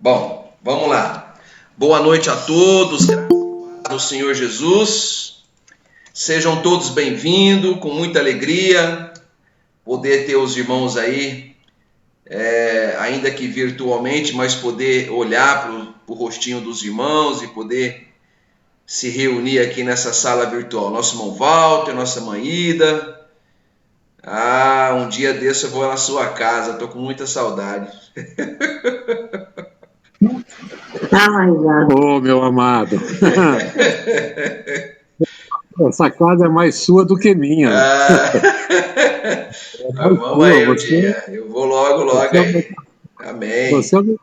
Bom, vamos lá. Boa noite a todos, graças ao Senhor Jesus. Sejam todos bem-vindos, com muita alegria, poder ter os irmãos aí, ainda que virtualmente, mas poder olhar para o rostinho dos irmãos e poder se reunir aqui nessa sala virtual. Nosso irmão Walter, nossa mãe Ida. Um dia desse eu vou na sua casa, estou com muita saudade. Ô, meu amado. Essa casa é mais sua do que minha. Vamos aí um dia. Eu vou logo aí. Amém. Você é meu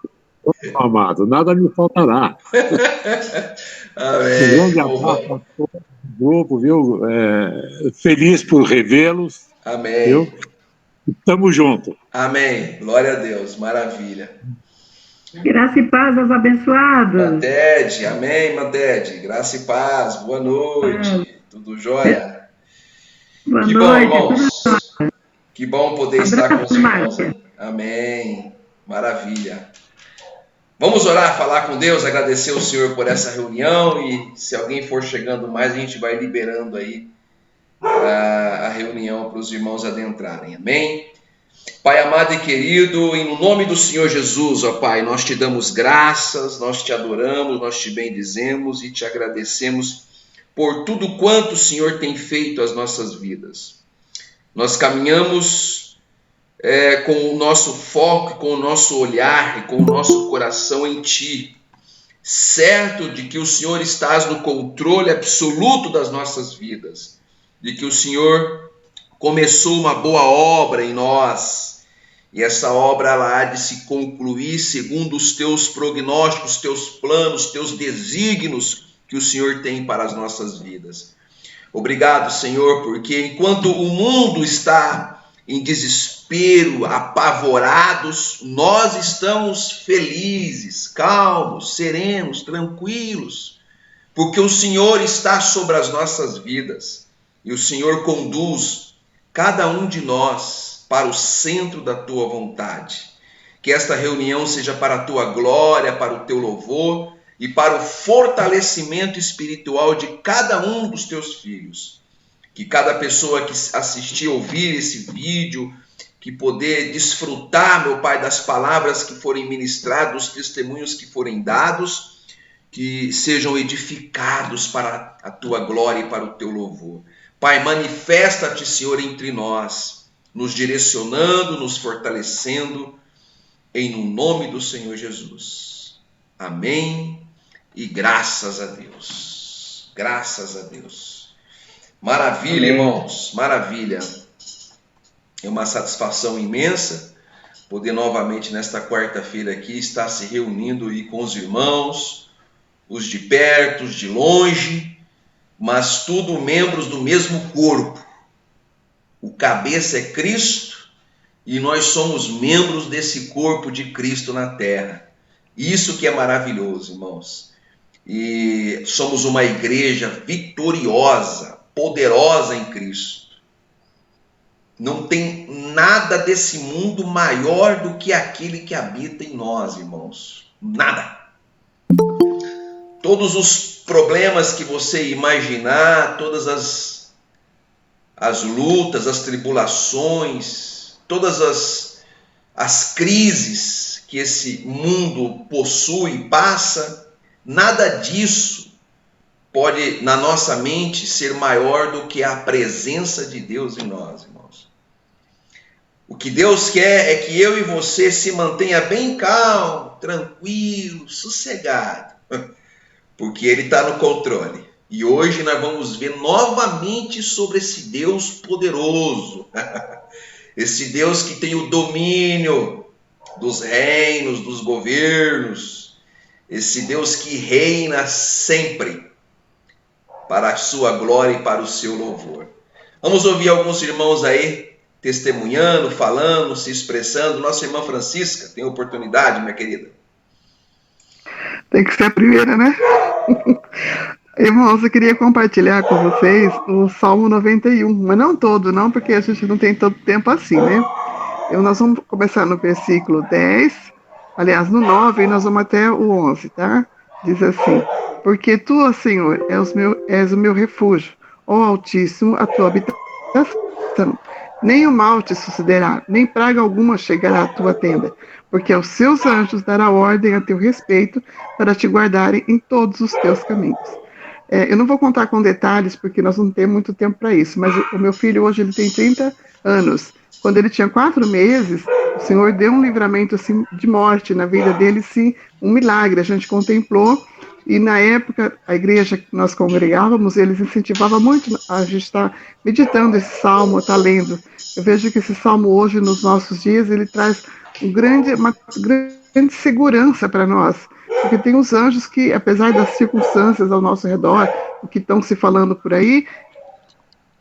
amado, nada me faltará. Amém. Um grande abraço a todo o grupo, viu? Feliz por revê-los. Amém. Viu? Tamo junto. Amém. Glória a Deus. Maravilha. Graça e paz aos abençoados. Mantede. Amém, Mantede. Graça e paz. Boa noite. Tudo jóia? Boa Que noite. bom, irmãos. Que bom poder estar com os irmãos. Amém. Maravilha. Vamos orar, falar com Deus, agradecer ao Senhor por essa reunião, e se alguém for chegando mais, a gente vai liberando aí a reunião para os irmãos adentrarem. Amém? Pai amado e querido, em nome do Senhor Jesus, ó Pai, nós te damos graças, nós te adoramos, nós te bendizemos e te agradecemos por tudo quanto o Senhor tem feito às nossas vidas. Nós caminhamos com o nosso foco, com o nosso olhar e com o nosso coração em Ti, certo de que o Senhor estás no controle absoluto das nossas vidas, de que o Senhor começou uma boa obra em nós, e essa obra ela há de se concluir segundo os Teus prognósticos, Teus planos, Teus desígnios que o Senhor tem para as nossas vidas. Obrigado, Senhor, porque enquanto o mundo está em desespero, apavorados, nós estamos felizes, calmos, serenos, tranquilos, porque o Senhor está sobre as nossas vidas e o Senhor conduz cada um de nós para o centro da Tua vontade. Que esta reunião seja para a Tua glória, para o Teu louvor e para o fortalecimento espiritual de cada um dos Teus filhos. Que cada pessoa que assistir, ouvir esse vídeo, que poder desfrutar, meu Pai, das palavras que forem ministradas, dos testemunhos que forem dados, que sejam edificados para a Tua glória e para o Teu louvor. Pai, manifesta-te, Senhor, entre nós, nos direcionando, nos fortalecendo, em nome do Senhor Jesus. Amém e graças a Deus. Graças a Deus. Maravilha, irmãos, maravilha. É uma satisfação imensa poder novamente nesta quarta-feira aqui estar se reunindo e com os irmãos, os de perto, os de longe, mas tudo membros do mesmo corpo. O cabeça é Cristo e nós somos membros desse corpo de Cristo na terra. Isso que é maravilhoso, irmãos. E somos uma igreja vitoriosa, poderosa em Cristo. Não tem nada desse mundo maior do que aquele que habita em nós, irmãos. Nada. Todos os problemas que você imaginar, todas as lutas, as tribulações, todas as crises que esse mundo possui e passa, nada disso pode, na nossa mente, ser maior do que a presença de Deus em nós, irmãos. O que Deus quer é que eu e você se mantenha bem calmo, tranquilo, sossegado, porque Ele está no controle. E hoje nós vamos ver novamente sobre esse Deus poderoso, esse Deus que tem o domínio dos reinos, dos governos, esse Deus que reina sempre, para a sua glória e para o seu louvor. Vamos ouvir alguns irmãos aí, testemunhando, falando, se expressando. Nossa irmã Francisca, tem oportunidade, minha querida? Tem que ser a primeira, né? Irmãos, eu queria compartilhar com vocês o Salmo 91, mas não todo, não, porque a gente não tem todo tempo assim, né? Nós vamos começar no versículo 10 Aliás, no 9, e nós vamos até o 11, tá? Diz assim: porque tu, Senhor, és o meu refúgio, ó Altíssimo, a tua habitação. Nem o mal te sucederá, nem praga alguma chegará à tua tenda, porque aos seus anjos dará ordem a teu respeito para te guardarem em todos os teus caminhos. Eu não vou contar com detalhes, porque nós não temos muito tempo para isso, mas o meu filho hoje ele tem 30 anos. Quando ele tinha 4 meses, o Senhor deu um livramento assim, de morte na vida dele, sim, um milagre. A gente contemplou, e na época, a igreja que nós congregávamos, eles incentivavam muito a gente estar meditando esse salmo, estar lendo. Eu vejo que esse salmo hoje, nos nossos dias, ele traz uma grande segurança para nós, porque tem os anjos que, apesar das circunstâncias ao nosso redor, o que estão se falando por aí,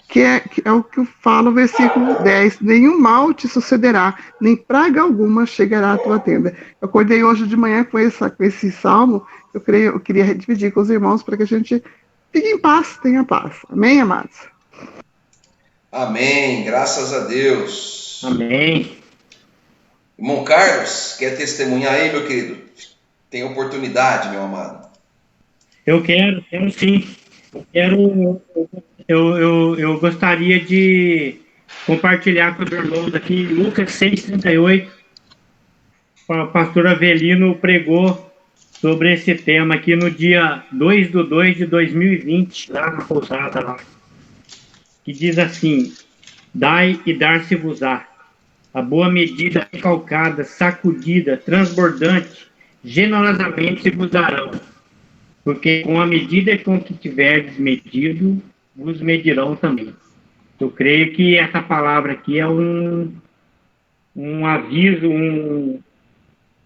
que é o que fala o versículo 10, nenhum mal te sucederá, nem praga alguma chegará à tua tenda. Eu acordei hoje de manhã com esse salmo, eu queria dividir com os irmãos para que a gente fique em paz, tenha paz. Amém, amados? Amém, graças a Deus. Amém. Irmão Carlos, quer testemunhar aí, meu querido? Tem oportunidade, meu amado. Eu quero sim. Eu gostaria de compartilhar com os irmãos aqui Lucas 6,38. A pastora Avelino pregou sobre esse tema aqui no dia 2/2/2020, lá na pousada lá. Que diz assim: dai e dar-se-vos-á. A boa medida, recalcada, sacudida, transbordante, generosamente se vos darão. Porque com a medida com que tiverdes medido, vos medirão também. Eu creio que essa palavra aqui é um aviso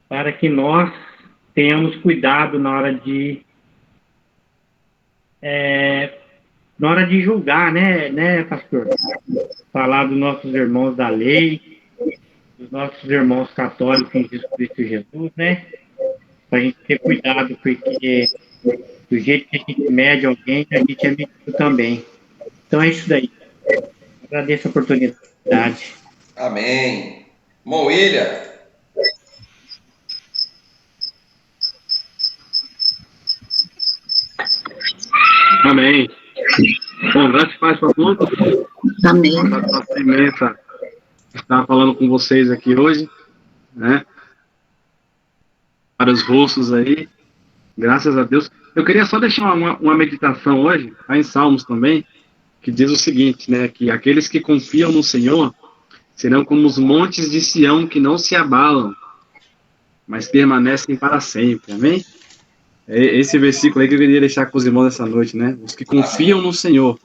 para que nós tenhamos cuidado na hora de julgar, né, pastor? Falar dos nossos irmãos da lei, dos nossos irmãos católicos em Jesus Cristo Jesus, né? Para a gente ter cuidado, porque do jeito que a gente mede alguém, a gente é medido também. Então é isso daí. Agradeço a oportunidade. Amém. Irmão William. Amém. Bom, graças a Deus para todos. Amém. Uma satisfação imensa estar falando com vocês aqui hoje, né? Para os rostos aí, graças a Deus. Eu queria só deixar uma meditação hoje, tá em Salmos também, que diz o seguinte, né? Que aqueles que confiam no Senhor serão como os montes de Sião que não se abalam, mas permanecem para sempre. Amém? Esse versículo aí que eu queria deixar com os irmãos essa noite, né? Os que confiam no Senhor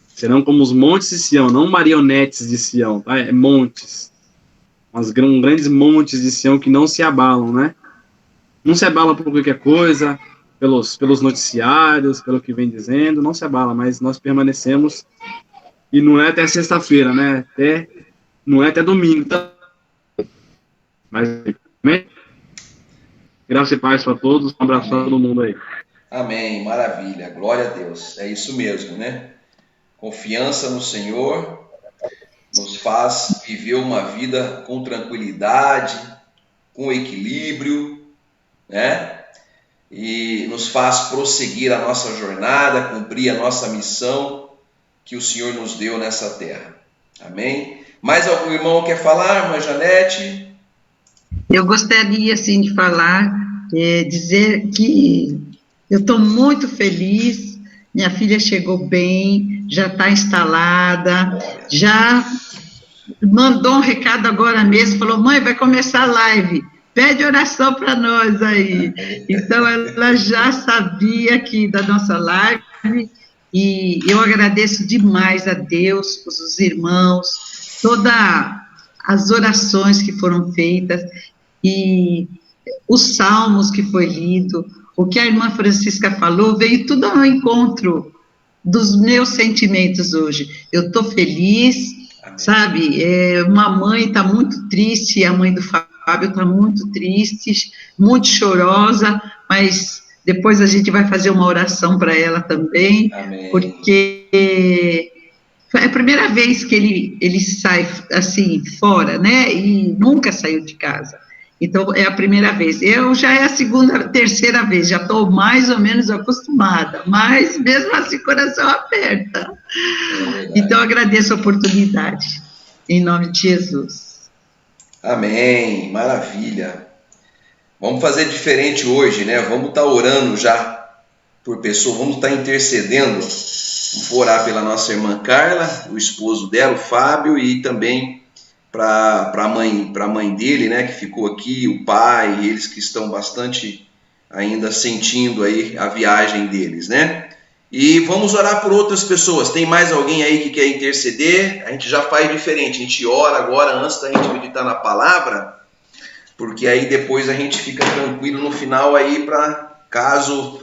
serão como os montes de Sião, não marionetes de Sião, tá? É montes. Grandes montes de Sião que não se abalam, né? Não se abala por qualquer coisa, pelos noticiários, pelo que vem dizendo, não se abala, mas nós permanecemos, e não é até sexta-feira, né? Não é até domingo, tá? Mas, amém? Graças e paz para todos, um abraço a todo mundo aí. Amém, maravilha, glória a Deus, é isso mesmo, né? Confiança no Senhor nos faz viver uma vida com tranquilidade, com equilíbrio, né? E nos faz prosseguir a nossa jornada, cumprir a nossa missão que o Senhor nos deu nessa terra. Amém? Mais algum irmão quer falar, irmã Janete? Eu gostaria, assim, de falar, dizer que eu estou muito feliz, minha filha chegou bem, já está instalada, já mandou um recado agora mesmo, falou, mãe, vai começar a live, pede oração para nós aí. Então, ela já sabia aqui da nossa live, e eu agradeço demais a Deus, os irmãos, todas as orações que foram feitas, e os salmos que foi lido, o que a irmã Francisca falou, veio tudo ao encontro dos meus sentimentos hoje. Eu estou feliz, sabe? Uma mãe está muito triste, a mãe do Fábio está muito triste, muito chorosa, mas depois a gente vai fazer uma oração para ela também, Amém. Porque é a primeira vez que ele sai assim, fora, né? E nunca saiu de casa. Então, é a primeira vez. Eu já é a segunda, terceira vez, já estou mais ou menos acostumada, mas mesmo assim, coração aperta. Então, agradeço a oportunidade, em nome de Jesus. Amém, maravilha. Vamos fazer diferente hoje, né? Vamos estar orando já por pessoa, vamos estar intercedendo. Vamos orar pela nossa irmã Carla, o esposo dela, o Fábio, e também para a mãe dele, né, que ficou aqui, o pai, eles que estão bastante ainda sentindo aí a viagem deles, né? E vamos orar por outras pessoas. Tem mais alguém aí que quer interceder? A gente já faz diferente, a gente ora agora antes da gente meditar na palavra, porque aí depois a gente fica tranquilo no final aí para caso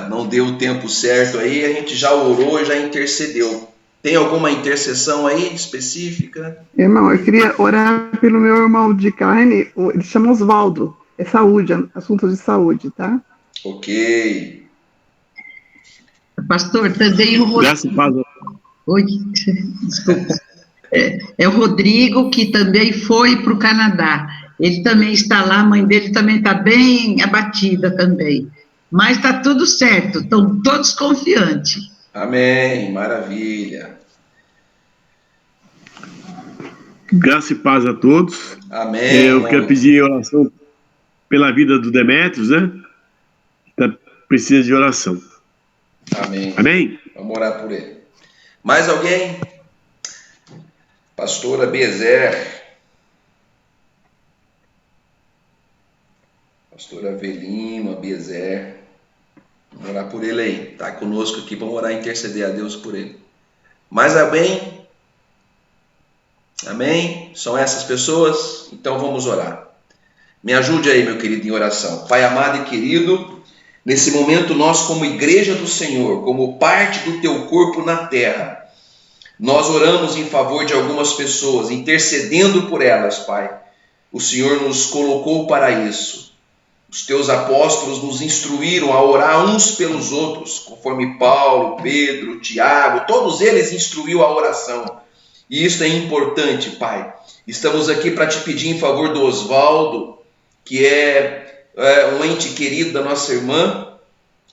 não deu o tempo certo aí, a gente já orou e já intercedeu. Tem alguma intercessão aí específica? Irmão, eu queria orar pelo meu irmão de carne, ele chama Osvaldo, é saúde, assunto de saúde, tá? Ok. Pastor, também o Rodrigo. Oi, desculpa. É o Rodrigo, que também foi para o Canadá. Ele também está lá, a mãe dele também está bem abatida também. Mas está tudo certo, estão todos confiantes. Amém, maravilha. Graça e paz a todos. Amém. Eu quero pedir oração pela vida do Demetrios, né? Precisa de oração. Amém. Amém? Vamos orar por ele. Mais alguém? Pastora Bezer. Pastora Avelino, Bezer. Vamos orar por ele aí. Está conosco aqui, vamos orar e interceder a Deus por ele. Mais alguém? Amém? São essas pessoas? Então vamos orar. Me ajude aí, meu querido, em oração. Pai amado e querido, nesse momento nós como igreja do Senhor, como parte do teu corpo na terra, nós oramos em favor de algumas pessoas, intercedendo por elas, Pai. O Senhor nos colocou para isso. Os teus apóstolos nos instruíram a orar uns pelos outros, conforme Paulo, Pedro, Tiago, todos eles instruíram a oração. E isso é importante, Pai. Estamos aqui para te pedir em favor do Osvaldo, que é um ente querido da nossa irmã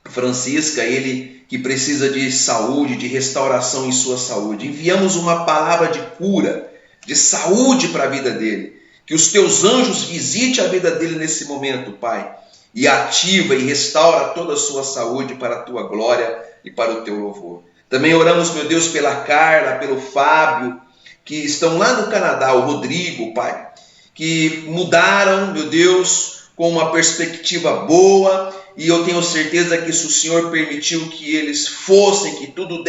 Francisca, ele que precisa de saúde, de restauração em sua saúde. Enviamos uma palavra de cura, de saúde para a vida dele. Que os teus anjos visitem a vida dele nesse momento, Pai, e ativa e restaura toda a sua saúde para a tua glória e para o teu louvor. Também oramos, meu Deus, pela Carla, pelo Fábio, que estão lá no Canadá, o Rodrigo, Pai, que mudaram, meu Deus, com uma perspectiva boa, e eu tenho certeza que se o Senhor permitiu que eles fossem, que tudo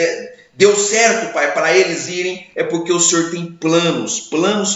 deu certo, Pai, para eles irem, é porque o Senhor tem planos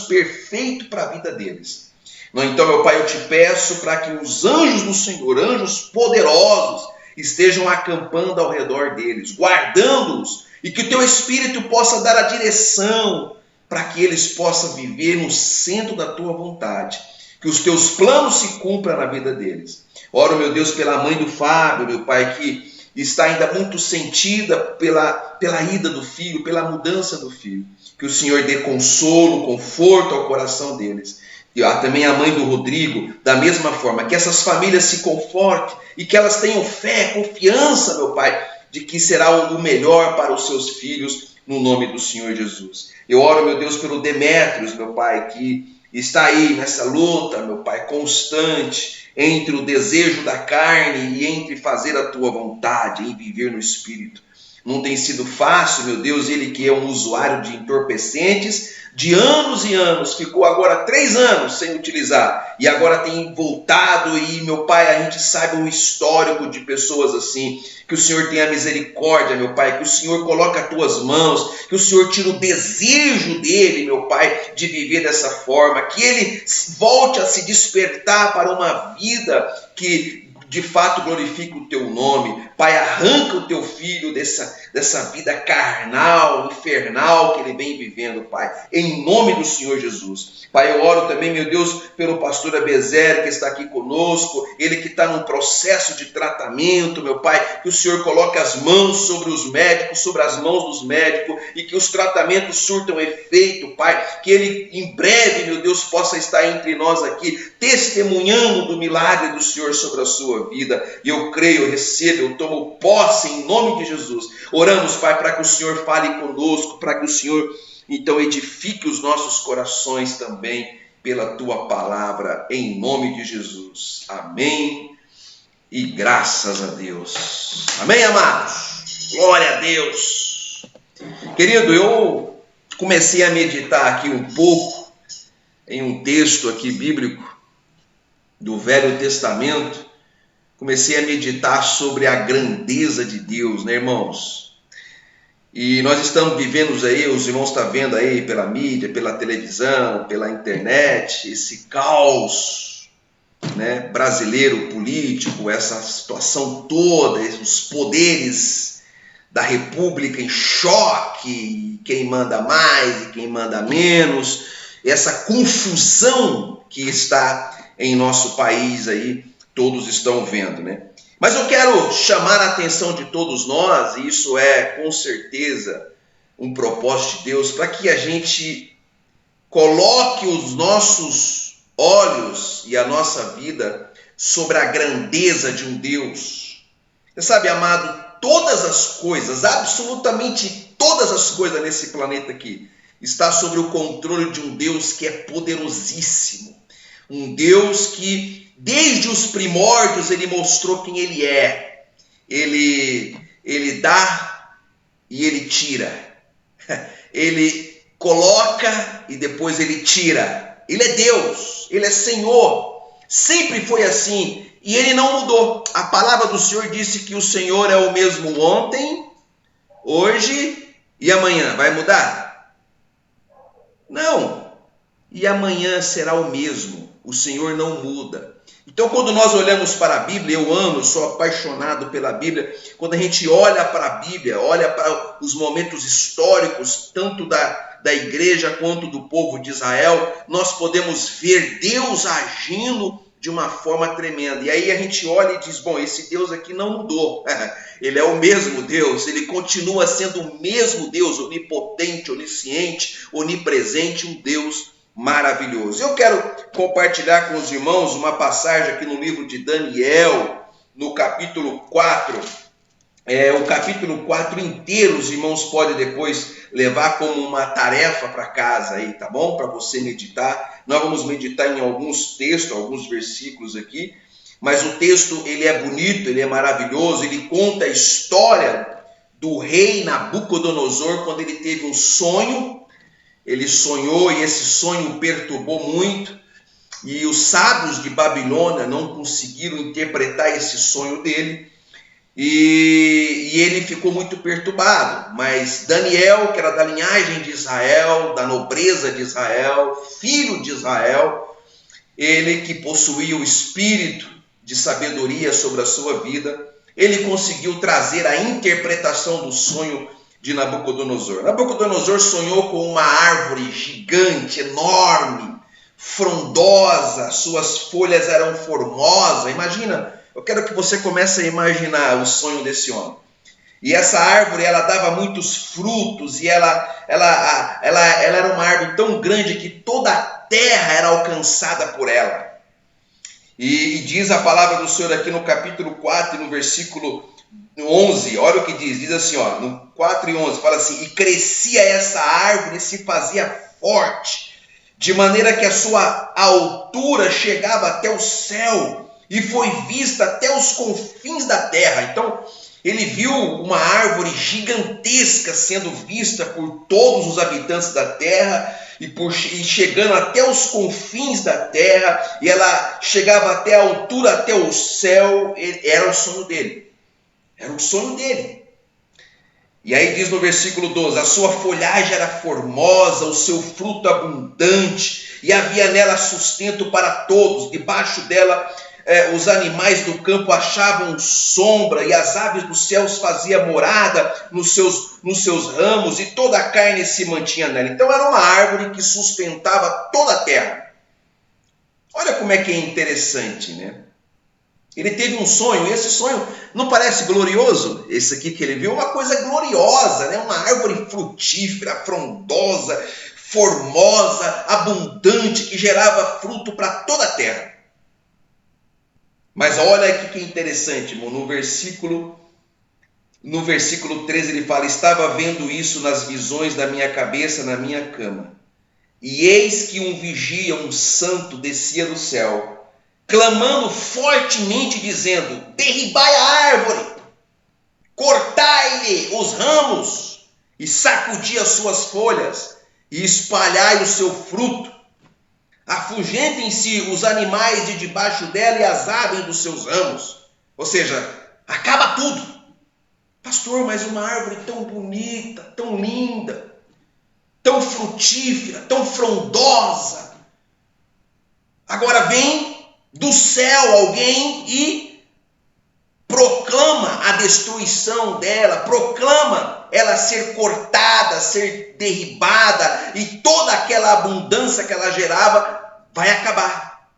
perfeitos para a vida deles. Então, meu Pai, eu te peço para que os anjos do Senhor, anjos poderosos, estejam acampando ao redor deles, guardando-os, e que o teu Espírito possa dar a direção para que eles possam viver no centro da tua vontade, que os teus planos se cumpram na vida deles. Oro, meu Deus, pela mãe do Fábio, meu Pai, que está ainda muito sentida pela ida do filho, pela mudança do filho. Que o Senhor dê consolo, conforto ao coração deles. E também a mãe do Rodrigo, da mesma forma, que essas famílias se confortem e que elas tenham fé, confiança, meu Pai, de que será o melhor para os seus filhos, no nome do Senhor Jesus. Eu oro, meu Deus, pelo Demetrios, meu Pai, que está aí nessa luta, meu Pai, constante, entre o desejo da carne e entre fazer a tua vontade, em viver no Espírito. Não tem sido fácil, meu Deus, ele que é um usuário de entorpecentes, de anos e anos, ficou agora 3 anos sem utilizar, e agora tem voltado, e meu Pai, a gente sabe um histórico de pessoas assim, que o Senhor tenha misericórdia, meu Pai, que o Senhor coloque as tuas mãos, que o Senhor tire o desejo dele, meu Pai, de viver dessa forma, que ele volte a se despertar para uma vida que de fato glorifique o teu nome. Pai, arranca o teu filho dessa vida carnal, infernal que ele vem vivendo, Pai, em nome do Senhor Jesus. Pai, eu oro também, meu Deus, pelo pastor Abezer, que está aqui conosco, ele que está num processo de tratamento, meu Pai, que o Senhor coloque as mãos sobre os médicos, sobre as mãos dos médicos, e que os tratamentos surtam efeito, Pai, que ele em breve, meu Deus, possa estar entre nós aqui, testemunhando do milagre do Senhor sobre a sua vida. E eu creio, eu recebo, eu tomo posse em nome de Jesus. Oramos, Pai, para que o Senhor fale conosco, para que o Senhor, então, edifique os nossos corações também pela Tua palavra, em nome de Jesus. Amém e graças a Deus. Amém, amados? Glória a Deus. Querido, eu comecei a meditar aqui um pouco em um texto aqui bíblico do Velho Testamento. Comecei a meditar sobre a grandeza de Deus, né, irmãos? E nós estamos vivendo aí, os irmãos estão vendo aí pela mídia, pela televisão, pela internet, esse caos, né, brasileiro político, essa situação toda, os poderes da República em choque, quem manda mais e quem manda menos, essa confusão que está em nosso país aí, todos estão vendo, né? Mas eu quero chamar a atenção de todos nós, e isso é com certeza um propósito de Deus, para que a gente coloque os nossos olhos e a nossa vida sobre a grandeza de um Deus. Você sabe, amado, todas as coisas, absolutamente todas as coisas nesse planeta aqui, está sob o controle de um Deus que é poderosíssimo. Um Deus que, desde os primórdios, ele mostrou quem ele é. Ele dá e ele tira. Ele coloca e depois ele tira. Ele é Deus, ele é Senhor. Sempre foi assim e ele não mudou. A palavra do Senhor disse que o Senhor é o mesmo ontem, hoje e amanhã. Vai mudar? Não. E amanhã será o mesmo. O Senhor não muda. Então, quando nós olhamos para a Bíblia, eu sou apaixonado pela Bíblia. Quando a gente olha para a Bíblia, olha para os momentos históricos, tanto da igreja quanto do povo de Israel, nós podemos ver Deus agindo de uma forma tremenda. E aí a gente olha e diz, bom, esse Deus aqui não mudou. Ele é o mesmo Deus, ele continua sendo o mesmo Deus, onipotente, onisciente, onipresente, um Deus maravilhoso. Eu quero compartilhar com os irmãos uma passagem aqui no livro de Daniel, no capítulo 4. O capítulo 4 inteiro, os irmãos podem depois levar como uma tarefa para casa aí, tá bom? Para você meditar. Nós vamos meditar em alguns textos, alguns versículos aqui, mas o texto, ele é bonito, ele é maravilhoso, ele conta a história do rei Nabucodonosor, quando ele teve um sonho. Ele sonhou e esse sonho o perturbou muito, e os sábios de Babilônia não conseguiram interpretar esse sonho dele, e ele ficou muito perturbado. Mas Daniel, que era da linhagem de Israel, da nobreza de Israel, filho de Israel, ele que possuía o espírito de sabedoria sobre a sua vida, ele conseguiu trazer a interpretação do sonho de Nabucodonosor. Nabucodonosor sonhou com uma árvore gigante, enorme, frondosa, suas folhas eram formosas. Imagina, eu quero que você comece a imaginar o sonho desse homem. E essa árvore, ela dava muitos frutos, e ela era uma árvore tão grande que toda a terra era alcançada por ela. E diz a palavra do Senhor aqui no capítulo 4, no versículo 11, olha o que diz assim, ó, no 4 e 11, fala assim, e crescia essa árvore e se fazia forte, de maneira que a sua altura chegava até o céu, e foi vista até os confins da terra. Então, ele viu uma árvore gigantesca sendo vista por todos os habitantes da terra, e chegando até os confins da terra, e ela chegava até a altura, até o céu. Era o sonho dele. Era o sonho dele. E aí diz no versículo 12, a sua folhagem era formosa, o seu fruto abundante, e havia nela sustento para todos. Debaixo dela os animais do campo achavam sombra, e as aves dos céus faziam morada nos seus ramos, e toda a carne se mantinha nela. Então era uma árvore que sustentava toda a terra. Olha como é que é interessante, né? Ele teve um sonho, e esse sonho não parece glorioso? Esse aqui que ele viu, uma coisa gloriosa, né? Uma árvore frutífera, frondosa, formosa, abundante, que gerava fruto para toda a terra. Mas olha aqui que interessante, irmão, no versículo 13 ele fala: estava vendo isso nas visões da minha cabeça, na minha cama, e eis que um vigia, um santo, descia do céu, clamando fortemente, dizendo: derribai a árvore, cortai-lhe os ramos, e sacudi as suas folhas, e espalhai o seu fruto. Afugentem-se os animais de debaixo dela e as aves dos seus ramos. Ou seja, acaba tudo. Pastor, mas uma árvore tão bonita, tão linda, tão frutífera, tão frondosa. Agora vem do céu alguém e proclama a destruição dela, proclama ela ser cortada, ser derribada, e toda aquela abundância que ela gerava vai acabar.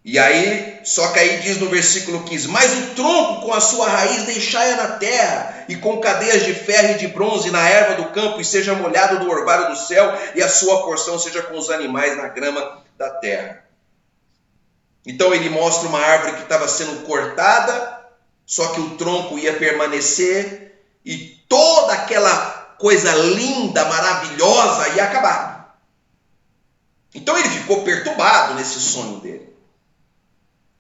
E aí, só que aí diz no versículo 15: mas o tronco com a sua raiz deixai-a na terra, e com cadeias de ferro e de bronze na erva do campo, e seja molhado do orvalho do céu, e a sua porção seja com os animais na grama da terra. Então ele mostra uma árvore que estava sendo cortada, só que o tronco ia permanecer, e toda aquela coisa linda, maravilhosa ia acabar. Então ele ficou perturbado nesse sonho dele.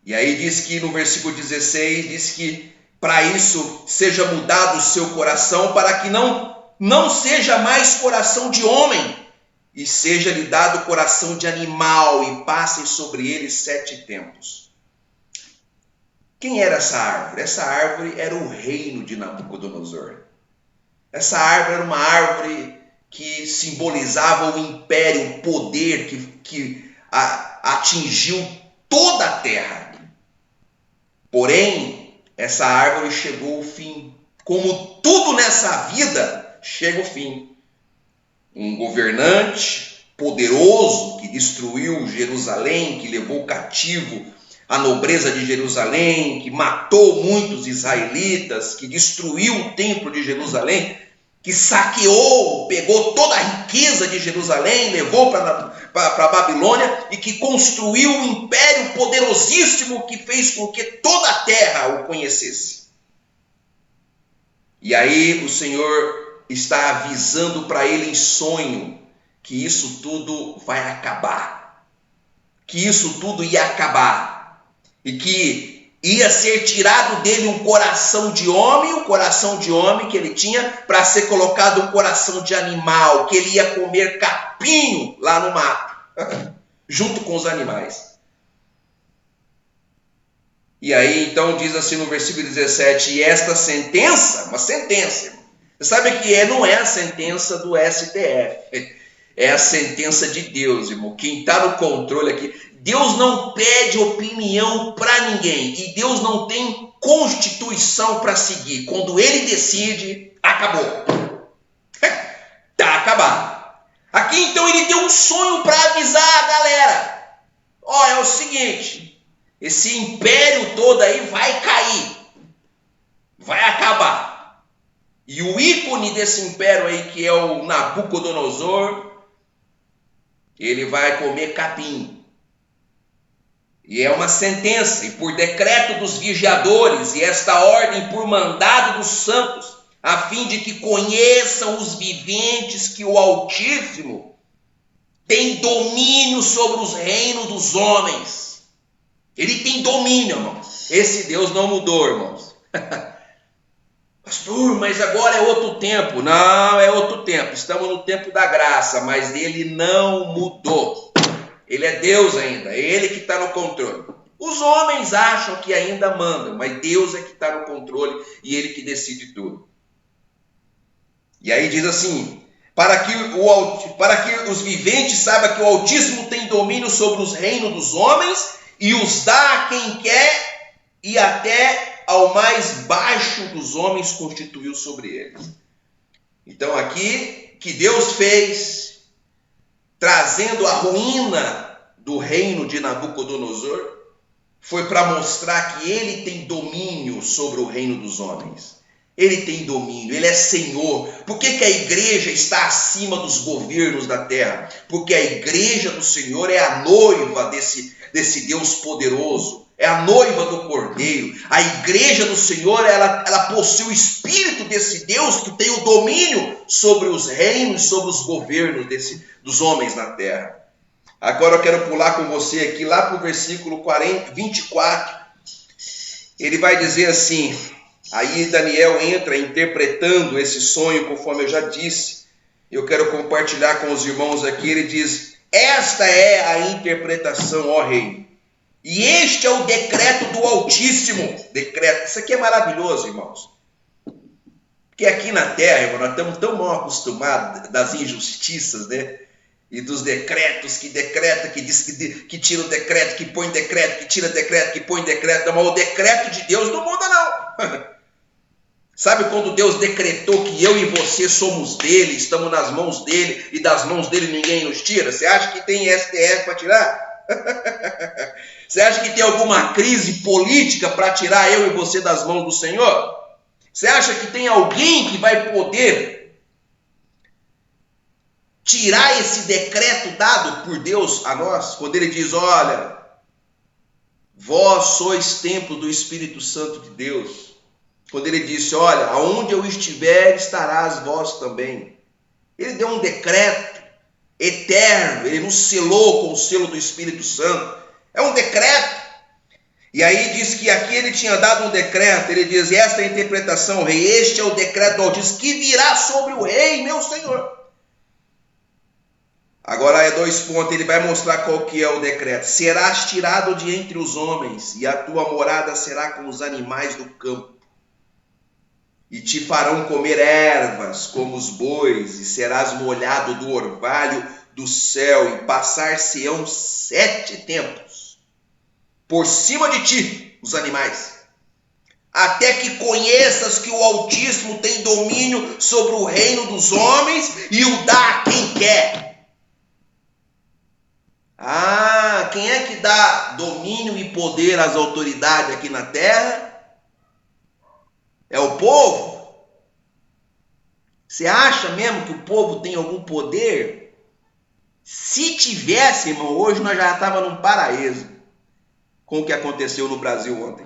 E aí diz que no versículo 16, diz que para isso seja mudado o seu coração, para que não seja mais coração de homem, e seja-lhe dado coração de animal, e passem sobre ele 7 tempos. Quem era essa árvore? Essa árvore era o reino de Nabucodonosor. Essa árvore era uma árvore que simbolizava o império, o poder que atingiu toda a terra. Porém, essa árvore chegou ao fim. Como tudo nessa vida, chega ao fim. Um governante poderoso que destruiu Jerusalém, que levou cativo a nobreza de Jerusalém, que matou muitos israelitas, que destruiu o templo de Jerusalém, que saqueou, pegou toda a riqueza de Jerusalém, levou para a Babilônia, e que construiu um império poderosíssimo que fez com que toda a terra o conhecesse. E aí o Senhor está avisando para ele em sonho que isso tudo vai acabar, que isso tudo ia acabar, e que ia ser tirado dele um coração de homem, o coração de homem que ele tinha, para ser colocado um coração de animal, que ele ia comer capim lá no mato, junto com os animais. E aí então diz assim no versículo 17, e esta sentença, uma sentença, irmão, você sabe que não é a sentença do STF, é a sentença de Deus, irmão. Quem está no controle aqui, Deus não pede opinião para ninguém, e Deus não tem constituição para seguir. Quando ele decide, acabou. Está acabado. Aqui então ele deu um sonho para avisar a galera. Ó, é o seguinte, esse império todo aí vai cair, vai acabar. E o ícone desse império aí, que é o Nabucodonosor, ele vai comer capim. E é uma sentença, e por decreto dos vigiadores, e esta ordem por mandado dos santos, a fim de que conheçam os viventes que o Altíssimo tem domínio sobre os reinos dos homens. Ele tem domínio, irmãos. Esse Deus não mudou, irmãos. Pastor, mas agora é outro tempo. Não, é outro tempo. Estamos no tempo da graça, mas ele não mudou. Ele é Deus ainda, é ele que está no controle. Os homens acham que ainda mandam, mas Deus é que está no controle e ele que decide tudo. E aí diz assim, para que os viventes saibam que o Altíssimo tem domínio sobre os reinos dos homens e os dá a quem quer, e até ao mais baixo dos homens constituiu sobre eles. Então aqui, que Deus fez, trazendo a ruína do reino de Nabucodonosor, foi para mostrar que ele tem domínio sobre o reino dos homens. Ele tem domínio, ele é Senhor. Por que a igreja está acima dos governos da terra? Porque a igreja do Senhor é a noiva desse Deus poderoso. É a noiva do Cordeiro. A igreja do Senhor, ela possui o espírito desse Deus que tem o domínio sobre os reinos, sobre os governos dos homens na terra. Agora eu quero pular com você aqui lá para o versículo 24. Ele vai dizer assim, aí Daniel entra interpretando esse sonho, conforme eu já disse. Eu quero compartilhar com os irmãos aqui. Ele diz: esta é a interpretação, ó rei, e este é o decreto do Altíssimo. Decreto. Isso aqui é maravilhoso, irmãos. Porque aqui na terra, irmão, nós estamos tão mal acostumados das injustiças, né? E dos decretos, que decreta, que diz que tira o decreto, que põe decreto, que tira decreto, que põe decreto. Mas o decreto de Deus não muda, não. Sabe quando Deus decretou que eu e você somos dele, estamos nas mãos dele, e das mãos dele ninguém nos tira? Você acha que tem STF para tirar? Você acha que tem alguma crise política para tirar eu e você das mãos do Senhor? Você acha que tem alguém que vai poder tirar esse decreto dado por Deus a nós? Quando ele diz: olha, vós sois templo do Espírito Santo de Deus. Quando ele disse: olha, aonde eu estiver, estarás vós também. Ele deu um decreto eterno, ele nos selou com o selo do Espírito Santo. É um decreto. E aí diz que aqui ele tinha dado um decreto. Ele diz: esta é a interpretação, rei, este é o decreto do Altíssimo que virá sobre o rei, meu Senhor. Agora é 2 pontos, ele vai mostrar qual que é o decreto. Serás tirado de entre os homens, e a tua morada será com os animais do campo. E te farão comer ervas como os bois, e serás molhado do orvalho do céu, e passar-se-ão 7 tempos por cima de ti, os animais, até que conheças que o Altíssimo tem domínio sobre o reino dos homens, e o dá a quem quer. Ah, quem é que dá domínio e poder às autoridades aqui na terra? É o povo. Você acha mesmo que o povo tem algum poder? Se tivesse, irmão, hoje nós já estávamos num paraíso com o que aconteceu no Brasil ontem.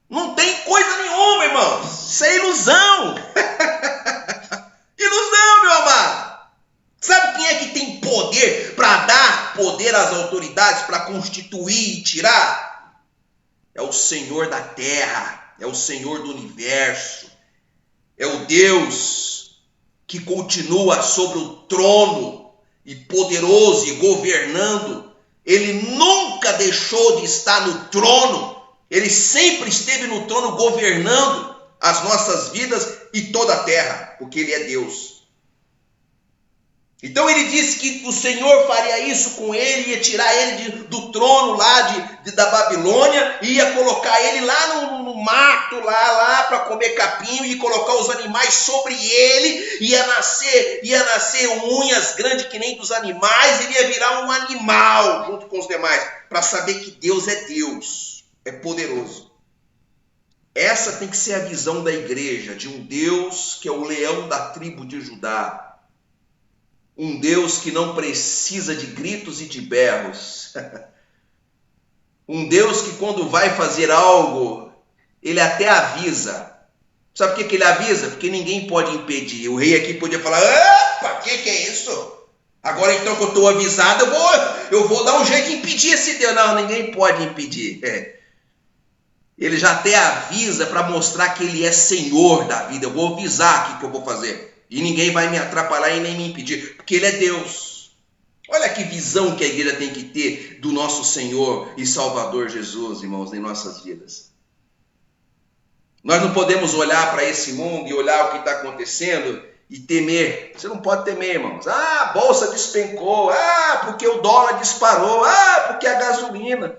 Não tem coisa nenhuma, irmãos. Isso é ilusão. Ilusão, meu amado. Sabe quem é que tem poder para dar poder às autoridades, para constituir e tirar? É o Senhor da terra, é o Senhor do universo, é o Deus que continua sobre o trono e poderoso e governando. Ele nunca deixou de estar no trono, ele sempre esteve no trono governando as nossas vidas e toda a terra, porque ele é Deus. Então ele disse que o Senhor faria isso com ele, ia tirar ele do trono lá da Babilônia, ia colocar ele lá no mato, lá para comer capim, e colocar os animais sobre ele, ia nascer unhas grandes que nem dos animais, ele ia virar um animal junto com os demais, para saber que Deus é Deus, é poderoso. Essa tem que ser a visão da igreja, de um Deus que é o leão da tribo de Judá. Um Deus que não precisa de gritos e de berros. Um Deus que quando vai fazer algo, ele até avisa. Sabe por que ele avisa? Porque ninguém pode impedir. O rei aqui podia falar: opa, que é isso? Agora então que eu estou avisado, eu vou dar um jeito de impedir esse Deus. Não, ninguém pode impedir. Ele já até avisa para mostrar que ele é Senhor da vida. Eu vou avisar aqui o que eu vou fazer. E ninguém vai me atrapalhar e nem me impedir, porque ele é Deus. Olha que visão que a igreja tem que ter do nosso Senhor e Salvador Jesus, irmãos, em nossas vidas. Nós não podemos olhar para esse mundo e olhar o que está acontecendo e temer. Você não pode temer, irmãos. Ah, a bolsa despencou. Ah, porque o dólar disparou. Ah, porque a gasolina.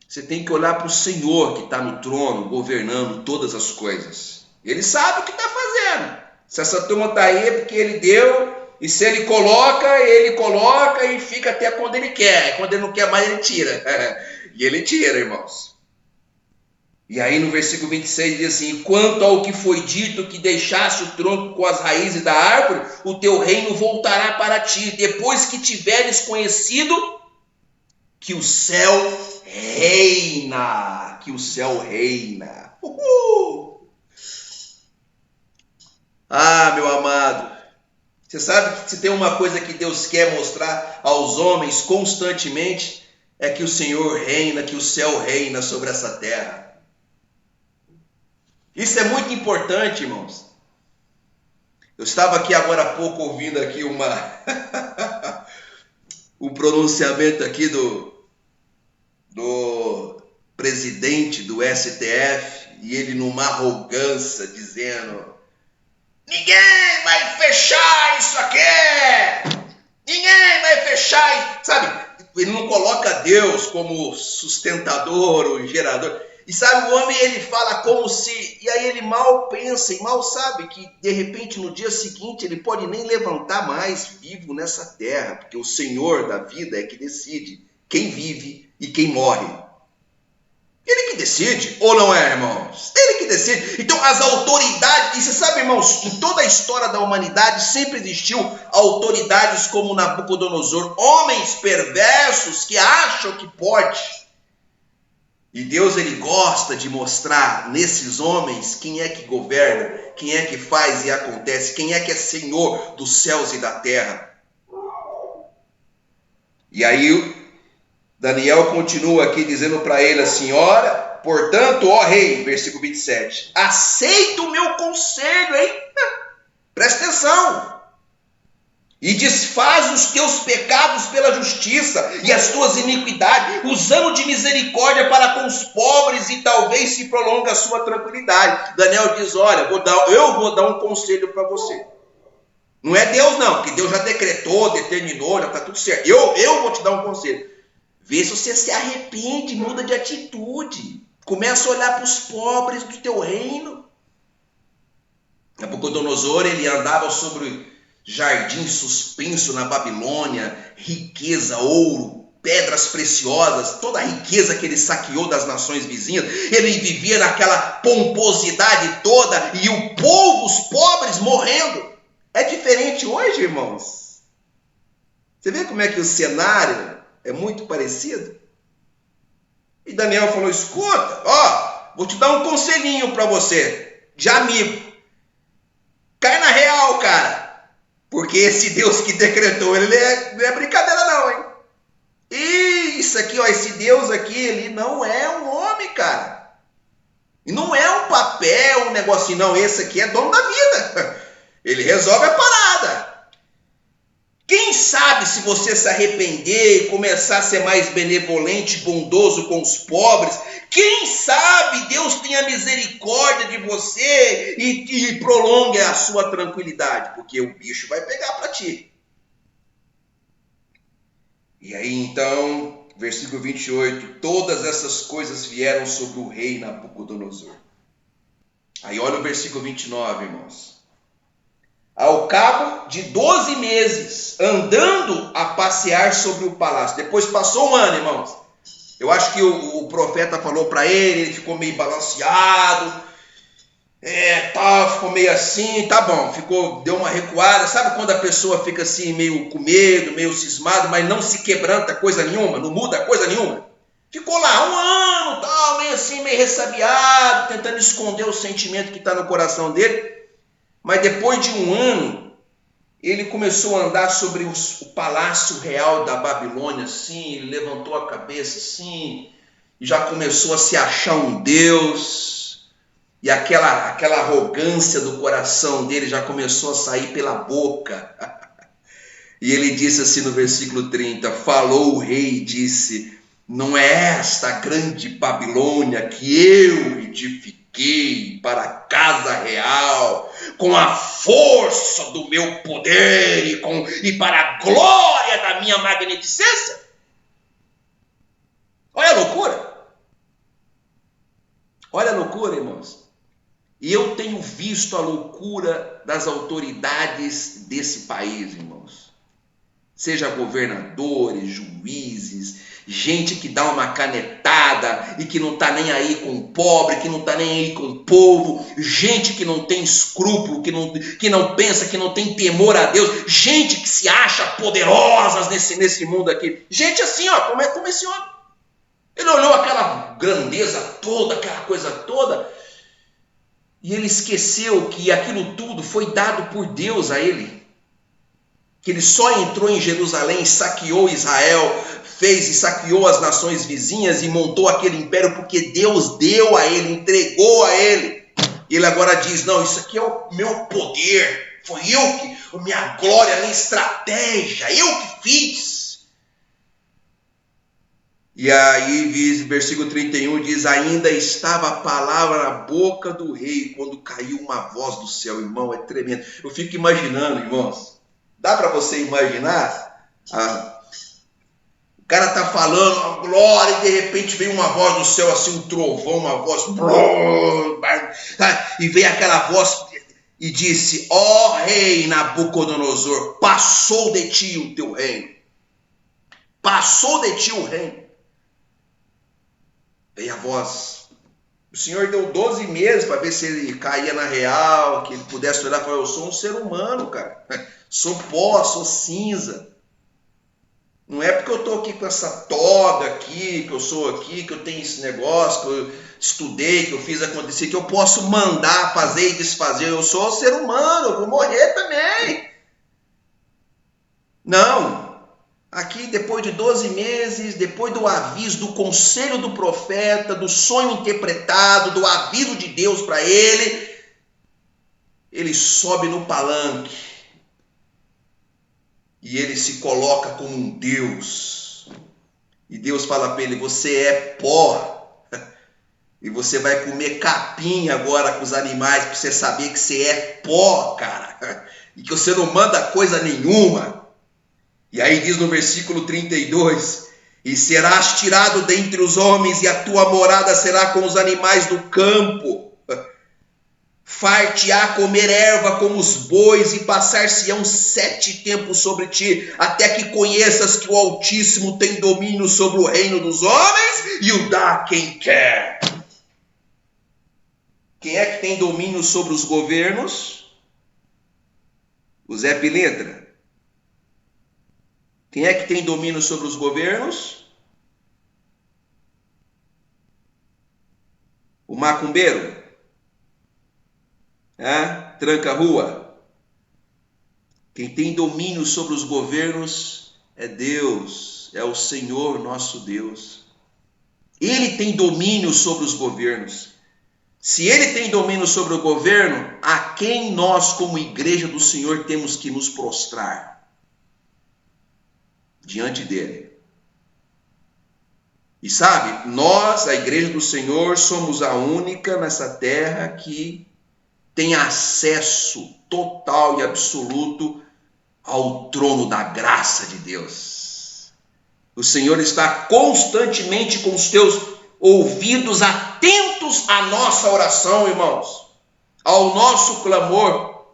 Você tem que olhar para o Senhor que está no trono, governando todas as coisas. Ele sabe o que está fazendo. Se essa turma está aí é porque ele deu, e se ele coloca e fica até quando ele quer. Quando ele não quer mais, ele tira. E ele tira, irmãos. E aí no versículo 26 diz assim: quanto ao que foi dito que deixasse o tronco com as raízes da árvore, o teu reino voltará para ti, depois que tiveres conhecido que o céu reina. Que o céu reina. Ah, meu amado, você sabe que se tem uma coisa que Deus quer mostrar aos homens constantemente, é que o Senhor reina, que o céu reina sobre essa terra. Isso é muito importante, irmãos. Eu estava aqui agora há pouco ouvindo aqui um pronunciamento aqui do presidente do STF, e ele numa arrogância dizendo: ninguém vai fechar isso aqui! Ninguém vai fechar! Sabe, ele não coloca Deus como sustentador ou gerador. E sabe, o homem, ele fala como se... E aí ele mal pensa e mal sabe que, de repente, no dia seguinte, ele pode nem levantar mais vivo nessa terra, porque o Senhor da vida é que decide quem vive e quem morre. Ele que decide, ou não é, irmãos? Ele que decide. Então, as autoridades... E você sabe, irmãos, em toda a história da humanidade sempre existiu autoridades como Nabucodonosor, homens perversos que acham que pode. E Deus, ele gosta de mostrar nesses homens quem é que governa, quem é que faz e acontece, quem é que é Senhor dos céus e da terra. E aí Daniel continua aqui dizendo para ele assim: ora, portanto, ó rei, versículo 27, aceita o meu conselho, hein? Presta atenção. E desfaz os teus pecados pela justiça e as tuas iniquidades, usando de misericórdia para com os pobres, e talvez se prolongue a sua tranquilidade. Daniel diz: olha, eu vou dar um conselho para você. Não é Deus não, porque Deus já decretou, determinou, já está tudo certo. Eu vou te dar um conselho. Vê se você se arrepende, muda de atitude. Começa a olhar para os pobres do teu reino. Nabucodonosor, ele andava sobre jardim suspenso na Babilônia, riqueza, ouro, pedras preciosas, toda a riqueza que ele saqueou das nações vizinhas. Ele vivia naquela pomposidade toda e o povo, os pobres, morrendo. É diferente hoje, irmãos. Você vê como é que o cenário é muito parecido? E Daniel falou: escuta, vou te dar um conselhinho para você, de amigo. Cai na real, cara. Porque esse Deus que decretou, ele não é brincadeira não, hein? E isso aqui, esse Deus aqui, ele não é um homem, cara. E não é um papel, um negocinho, não. Esse aqui é dono da vida. Ele resolve a parada. Quem sabe se você se arrepender e começar a ser mais benevolente, bondoso com os pobres, quem sabe Deus tenha misericórdia de você e prolongue a sua tranquilidade, porque o bicho vai pegar para ti. E aí então, versículo 28, todas essas coisas vieram sobre o rei Nabucodonosor. Aí olha o versículo 29, irmãos. Ao cabo de 12 meses, andando a passear sobre o palácio. Depois passou um ano, irmãos. Eu acho que o profeta falou para ele ficou meio balanceado. Ficou meio assim, tá bom. Deu uma recuada. Sabe quando a pessoa fica assim, meio com medo, meio cismado, mas não se quebranta coisa nenhuma, não muda coisa nenhuma? Ficou lá um ano, tal, meio assim, meio ressabiado, tentando esconder o sentimento que está no coração dele. Mas depois de um ano, ele começou a andar sobre o palácio real da Babilônia, assim, ele levantou a cabeça, assim, e já começou a se achar um Deus, e aquela arrogância do coração dele já começou a sair pela boca. E ele disse assim no versículo 30, falou o rei e disse: não é esta grande Babilônia que eu edifiquei quê, para a casa real, com a força do meu poder e para a glória da minha magnificência. Olha a loucura. Olha a loucura, irmãos. E eu tenho visto a loucura das autoridades desse país, irmãos. Seja governadores, juízes, gente que dá uma canetada e que não está nem aí com o pobre, que não está nem aí com o povo, gente que não tem escrúpulo, que não pensa, que não tem temor a Deus, gente que se acha poderosas nesse mundo aqui. Gente assim, ó, como esse homem. Ele olhou aquela grandeza toda, aquela coisa toda, e ele esqueceu que aquilo tudo foi dado por Deus a ele. Que ele só entrou em Jerusalém, saqueou Israel, fez e saqueou as nações vizinhas e montou aquele império porque Deus deu a ele, entregou a ele. E ele agora diz, não, isso aqui é o meu poder, foi eu que, a minha glória, a minha estratégia, eu que fiz. E aí, versículo 31 diz, ainda estava a palavra na boca do rei, quando caiu uma voz do céu. Irmão, é tremendo. Eu fico imaginando, irmãos, dá para você imaginar? O cara tá falando a glória e de repente vem uma voz do céu, assim, um trovão, uma voz, e veio aquela voz e disse, ó rei Nabucodonosor, passou de ti o teu reino. Passou de ti o reino. Veio a voz. O Senhor deu 12 meses para ver se ele caía na real, que ele pudesse olhar e falar, eu sou um ser humano, cara. Sou pó, sou cinza. Não é porque eu estou aqui com essa toga aqui, que eu sou aqui, que eu tenho esse negócio, que eu estudei, que eu fiz acontecer, que eu posso mandar, fazer e desfazer. Eu sou um ser humano, eu vou morrer também. Não. Aqui, depois de 12 meses, depois do aviso, do conselho do profeta, do sonho interpretado, do aviso de Deus para ele sobe no palanque e ele se coloca como um Deus. E Deus fala para ele, você é pó e você vai comer capim agora com os animais para você saber que você é pó, cara, e que você não manda coisa nenhuma. E aí diz no versículo 32, e serás tirado dentre os homens, e a tua morada será com os animais do campo. Far-te-á comer erva como os bois, e passar-se-ão 7 tempos sobre ti, até que conheças que o Altíssimo tem domínio sobre o reino dos homens, e o dá a quem quer. Quem é que tem domínio sobre os governos? O Zé Pilintra. Quem é que tem domínio sobre os governos? O macumbeiro? Tranca-rua? Quem tem domínio sobre os governos é Deus, é o Senhor nosso Deus. Ele tem domínio sobre os governos. Se ele tem domínio sobre o governo, a quem nós, como igreja do Senhor, temos que nos prostrar? Diante dele. E sabe, nós, a igreja do Senhor, somos a única nessa terra que tem acesso total e absoluto ao trono da graça de Deus. O Senhor está constantemente com os teus ouvidos atentos à nossa oração, irmãos, ao nosso clamor.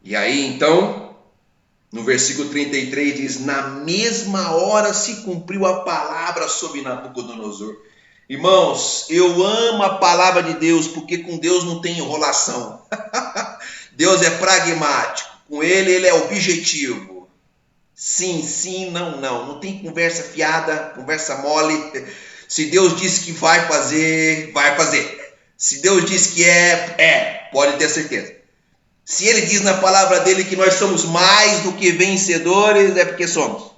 E aí, então, no versículo 33 diz, na mesma hora se cumpriu a palavra sobre Nabucodonosor. Irmãos, eu amo a palavra de Deus, porque com Deus não tem enrolação. Deus é pragmático, com ele é objetivo. Sim, sim, não, não. Não tem conversa fiada, conversa mole. Se Deus disse que vai fazer, vai fazer. Se Deus disse que pode ter certeza. Se ele diz na palavra dele que nós somos mais do que vencedores, é porque somos.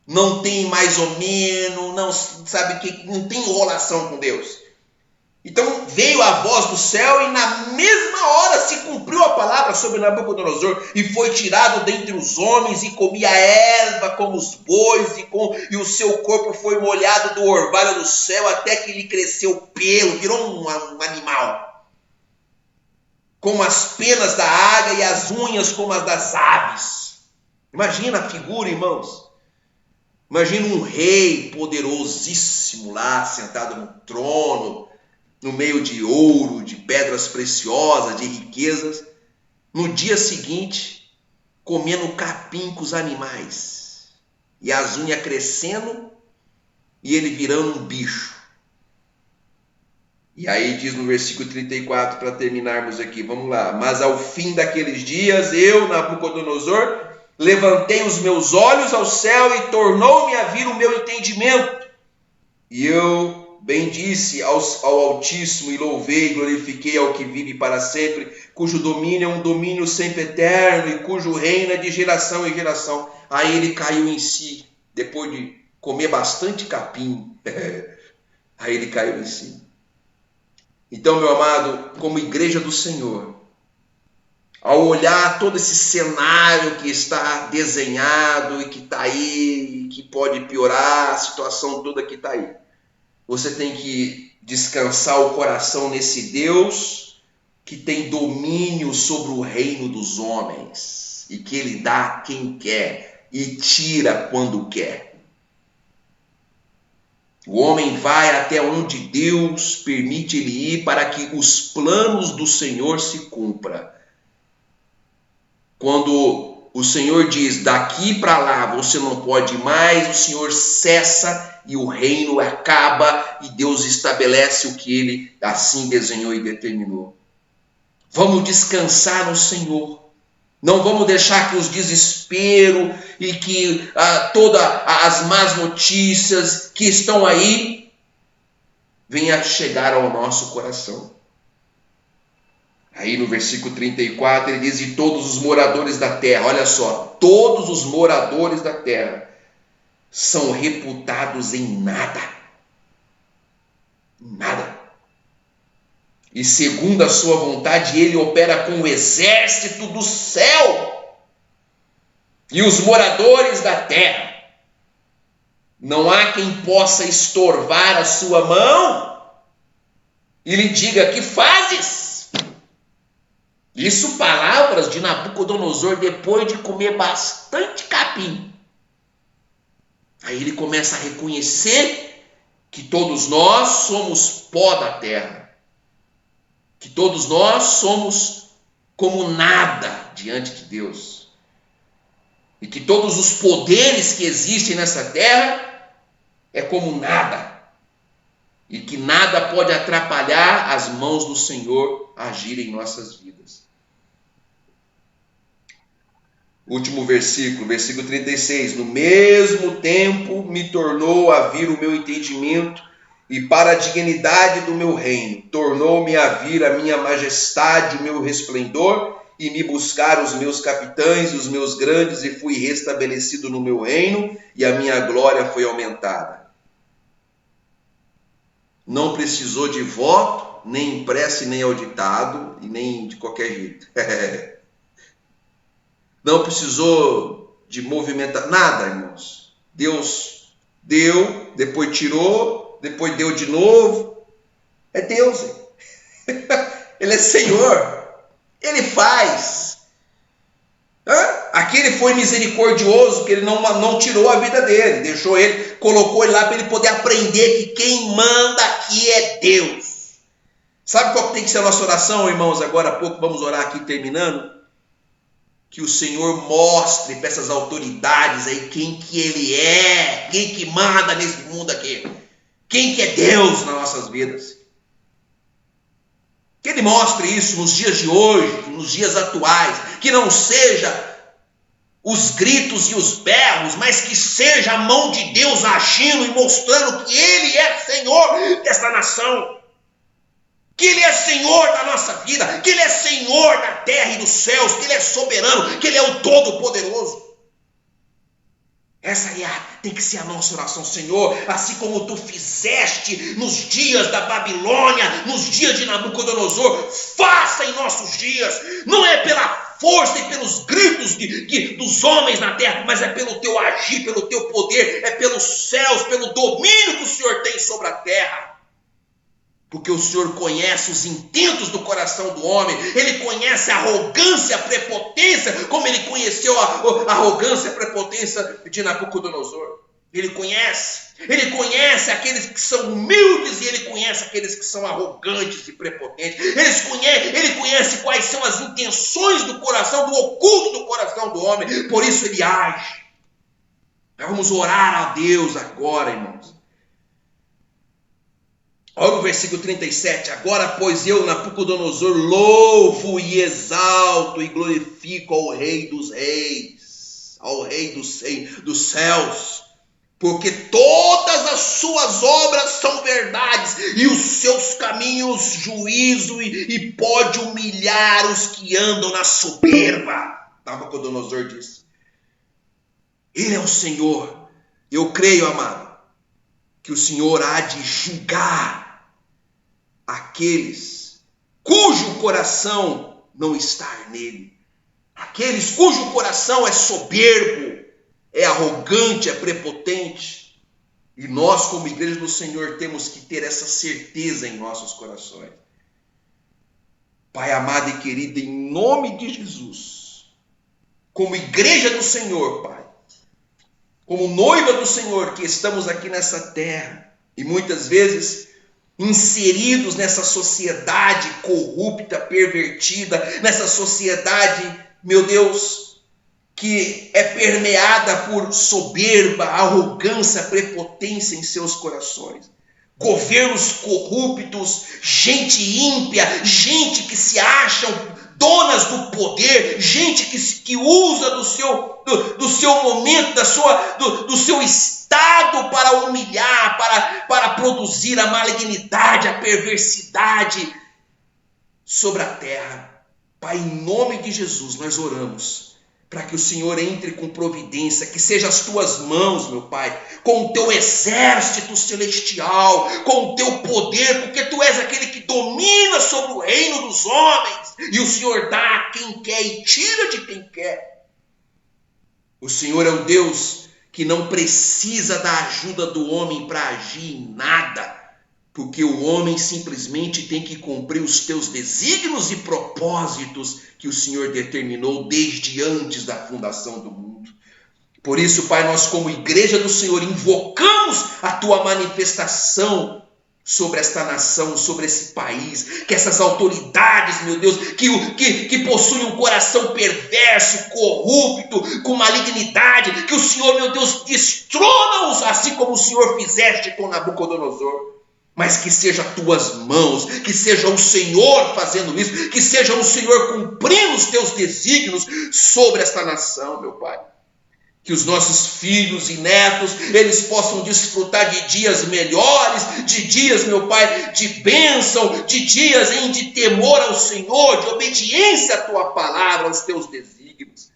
Não tem mais ou menos, não sabe que não tem enrolação com Deus. Então veio a voz do céu e na mesma hora se cumpriu a palavra sobre Nabucodonosor e foi tirado dentre os homens e comia erva como os bois e o seu corpo foi molhado do orvalho do céu até que lhe cresceu pelo, virou um animal. Como as penas da águia e as unhas como as das aves. Imagina a figura, irmãos. Imagina um rei poderosíssimo lá, sentado no trono, no meio de ouro, de pedras preciosas, de riquezas. No dia seguinte, comendo capim com os animais. E as unhas crescendo e ele virando um bicho. E aí diz no versículo 34, para terminarmos aqui, vamos lá. Mas ao fim daqueles dias, eu, Nabucodonosor, levantei os meus olhos ao céu e tornou-me a vir o meu entendimento. E eu bendisse ao Altíssimo e louvei e glorifiquei ao que vive para sempre, cujo domínio é um domínio sempre eterno e cujo reino é de geração em geração. Aí ele caiu em si, depois de comer bastante capim. Aí ele caiu em si. Então, meu amado, como igreja do Senhor, ao olhar todo esse cenário que está desenhado e que está aí, e que pode piorar, a situação toda que está aí, você tem que descansar o coração nesse Deus que tem domínio sobre o reino dos homens e que ele dá a quem quer e tira quando quer. O homem vai até onde Deus permite ele ir para que os planos do Senhor se cumpram. Quando o Senhor diz, daqui para lá você não pode mais, o Senhor cessa e o reino acaba e Deus estabelece o que ele assim desenhou e determinou. Vamos descansar no Senhor. Não vamos deixar que os desesperos e que todas as más notícias que estão aí venham chegar ao nosso coração. Aí no versículo 34 ele diz, e todos os moradores da terra, olha só, todos os moradores da terra são reputados em nada. Nada. E segundo a sua vontade, ele opera com o exército do céu. E os moradores da terra, não há quem possa estorvar a sua mão e lhe diga, que fazes? Isso palavras de Nabucodonosor depois de comer bastante capim. Aí ele começa a reconhecer que todos nós somos pó da terra. Que todos nós somos como nada diante de Deus. E que todos os poderes que existem nessa terra é como nada. E que nada pode atrapalhar as mãos do Senhor agir em nossas vidas. Último versículo, versículo 36. No mesmo tempo me tornou a vir o meu entendimento e para a dignidade do meu reino, tornou-me a vir a minha majestade, o meu resplendor, e me buscar os meus capitães e os meus grandes, e fui restabelecido no meu reino, e a minha glória foi aumentada. Não precisou de voto, nem impresso, nem auditado, e nem de qualquer jeito. Não precisou de movimentação, nada, irmãos. Deus deu, depois tirou, depois deu de novo. É Deus. Ele é Senhor. Ele faz. Aqui ele foi misericordioso, que ele não tirou a vida dele. Deixou ele, colocou ele lá para ele poder aprender que quem manda aqui é Deus. Sabe qual tem que ser a nossa oração, irmãos? Agora há pouco vamos orar aqui terminando. Que o Senhor mostre para essas autoridades aí quem que ele é. Quem que manda nesse mundo aqui. Quem que é Deus nas nossas vidas? Que Ele mostre isso nos dias de hoje, nos dias atuais. Que não seja os gritos e os berros, mas que seja a mão de Deus agindo e mostrando que Ele é Senhor desta nação. Que Ele é Senhor da nossa vida. Que Ele é Senhor da terra e dos céus. Que Ele é soberano. Que Ele é o Todo-Poderoso. Tem que ser a nossa oração, Senhor, assim como tu fizeste nos dias da Babilônia, nos dias de Nabucodonosor, faça em nossos dias. Não é pela força e pelos gritos dos homens na terra, mas é pelo teu agir, pelo teu poder, é pelos céus, pelo domínio que o Senhor tem sobre a terra. Porque o Senhor conhece os intentos do coração do homem, Ele conhece a arrogância, a prepotência, como Ele conheceu a arrogância, a prepotência de Nabucodonosor. Ele conhece aqueles que são humildes e Ele conhece aqueles que são arrogantes e prepotentes. Ele conhece quais são as intenções do coração, do oculto do coração do homem, por isso Ele age. Nós vamos orar a Deus agora, irmãos. Olha o versículo 37. Agora, pois eu, Nabucodonosor, louvo e exalto e glorifico ao Rei dos Reis, ao Rei dos céus, porque todas as suas obras são verdades e os seus caminhos juízo e pode humilhar os que andam na soberba. Nabucodonosor disse. Ele é o Senhor. Eu creio, amado, que o Senhor há de julgar aqueles cujo coração não está nele, aqueles cujo coração é soberbo, é arrogante, é prepotente. E nós, como igreja do Senhor, temos que ter essa certeza em nossos corações. Pai amado e querido, em nome de Jesus, como igreja do Senhor, Pai, como noiva do Senhor, que estamos aqui nessa terra, e muitas vezes inseridos nessa sociedade corrupta, pervertida, nessa sociedade, meu Deus, que é permeada por soberba, arrogância, prepotência em seus corações. Governos corruptos, gente ímpia, gente que se acham donas do poder, gente que usa do seu momento, do seu estado para humilhar, para produzir a malignidade, a perversidade sobre a terra. Pai, em nome de Jesus, nós oramos para que o Senhor entre com providência, que seja as tuas mãos, meu Pai, com o teu exército celestial, com o teu poder, porque tu és aquele que domina sobre o reino dos homens, e o Senhor dá a quem quer e tira de quem quer. O Senhor é o Deus que não precisa da ajuda do homem para agir em nada, porque o homem simplesmente tem que cumprir os teus desígnios e propósitos que o Senhor determinou desde antes da fundação do mundo. Por isso, Pai, nós como igreja do Senhor invocamos a tua manifestação sobre esta nação, sobre esse país, que essas autoridades, meu Deus, que possuem um coração perverso, corrupto, com malignidade, que o Senhor, meu Deus, destrona-os, assim como o Senhor fizeste com Nabucodonosor. Mas que seja tuas mãos, que seja o Senhor fazendo isso, que seja o Senhor cumprindo os teus desígnios sobre esta nação, meu Pai. Que os nossos filhos e netos, eles possam desfrutar de dias melhores, de dias, meu Pai, de bênção, de dias de temor ao Senhor, de obediência à tua palavra, aos teus desígnios.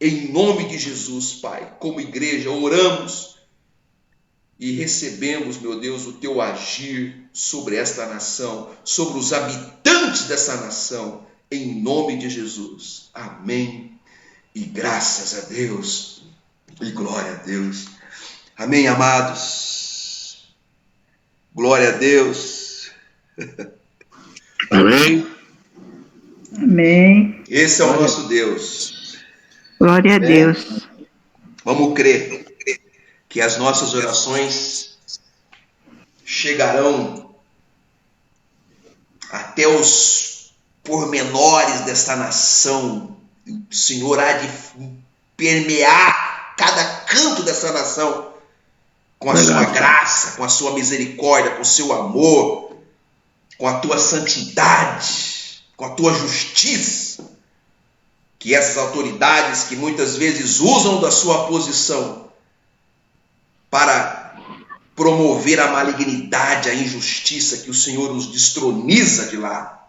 Em nome de Jesus, Pai, como igreja, oramos e recebemos, meu Deus, o teu agir sobre esta nação, sobre os habitantes dessa nação, em nome de Jesus. Amém. E graças a Deus, e glória a Deus. Amém, amados. Glória a Deus. Amém. Amém. Esse é o nosso Deus. Glória a Deus. Vamos crer que as nossas orações chegarão até os pormenores desta nação. O Senhor há de permear cada canto dessa nação com a sua graça, com a sua misericórdia, com o seu amor, com a tua santidade, com a tua justiça. Que essas autoridades que muitas vezes usam da sua posição para promover a malignidade, a injustiça, que o Senhor nos destroniza de lá.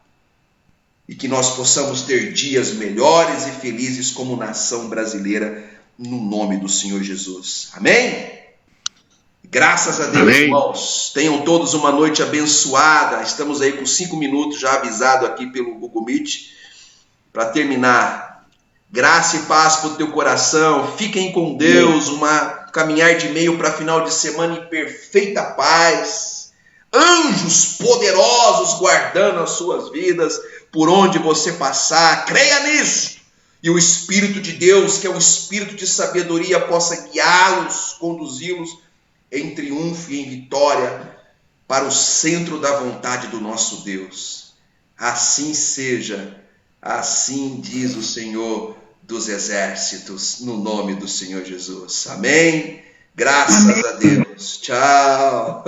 E que nós possamos ter dias melhores e felizes como nação brasileira, no nome do Senhor Jesus. Amém? Graças a Deus, Amém. irmãos. Tenham todos uma noite abençoada. Estamos aí com 5 minutos já avisado aqui pelo Google Meet. Para terminar, graça e paz para o teu coração. Fiquem com Deus. Caminhar de meio para final de semana em perfeita paz. Anjos poderosos guardando as suas vidas por onde você passar. Creia nisso. E o Espírito de Deus, que é o Espírito de sabedoria, possa guiá-los, conduzi-los em triunfo e em vitória para o centro da vontade do nosso Deus. Assim seja, assim diz o Senhor dos Exércitos, no nome do Senhor Jesus. Amém? Graças a Deus. Tchau.